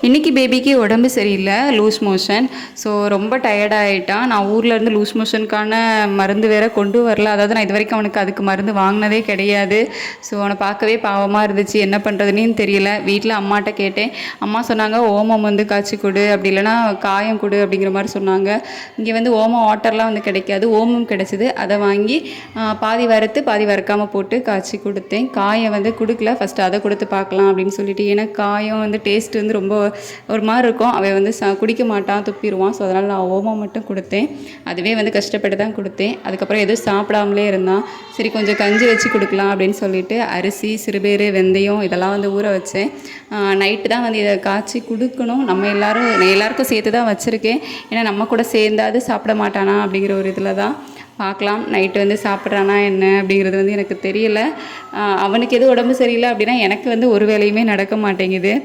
இன்றைக்கி பேபிக்கு உடம்பு சரியில்லை, லூஸ் மோஷன். ஸோ ரொம்ப டயர்டாகிட்டான். நான் ஊர்லேருந்து லூஸ் மோஷனுக்கான மருந்து வேறு கொண்டு வரல. அதாவது நான் இது வரைக்கும் அவனுக்கு அதுக்கு மருந்து வாங்கினதே கிடையாது. ஸோ அவனை பார்க்கவே பாவமாக இருந்துச்சு. என்ன பண்ணுறதுன்னு தெரியல. வீட்டில் அம்மாட்ட கேட்டேன். அம்மா சொன்னாங்க ஓமம் வந்து காய்ச்சி கொடு, அப்படி இல்லைனா காயம் கொடு அப்படிங்கிற மாதிரி சொன்னாங்க. இங்கே வந்து ஓமம் வாட்டர்லாம் வந்து கிடைக்காது, ஓமம் கிடச்சிது. அதை வாங்கி பாதி வறுத்து பாதி வறுக்காமல் போட்டு காய்ச்சி கொடுத்தேன். காயம் வந்து கொடுக்கல, ஃபஸ்ட்டு அதை கொடுத்து பார்க்கலாம் அப்படின்னு சொல்லிட்டு. ஏன்னா காயம் வந்து டேஸ்ட் வந்து ரொம்ப ஒரு மாதிரி இருக்கும். அவன் வந்து குடிக்க மாட்டான், துப்பிடுவான். ஸோ அதனால் நான் ஓமம் மட்டும் கொடுத்தேன். அதுவே வந்து கஷ்டப்பட்டு தான் கொடுத்தேன். அதுக்கப்புறம் எதுவும் சாப்பிடாமலே இருந்தான். சரி கொஞ்சம் கஞ்சி வச்சு கொடுக்கலாம் அப்படின்னு சொல்லிட்டு அரிசி, சிறுபேறு, வெந்தயம் இதெல்லாம் வந்து ஊற வச்சேன். நைட்டு தான் வந்து இதை காய்ச்சி கொடுக்கணும். நான் எல்லாருக்கும் சேர்த்து தான் வச்சுருக்கேன். ஏன்னா நம்ம கூட சேர்ந்தாது சாப்பிட மாட்டானா அப்படிங்கிற ஒரு இதில் தான். பார்க்கலாம் நைட்டு வந்து சாப்பிட்றானா என்ன அப்படிங்கிறது வந்து எனக்கு தெரியல. அவனுக்கு எதுவும் உடம்பு சரியில்லை அப்படின்னா எனக்கு வந்து ஒரு வேலையுமே நடக்க மாட்டேங்குது.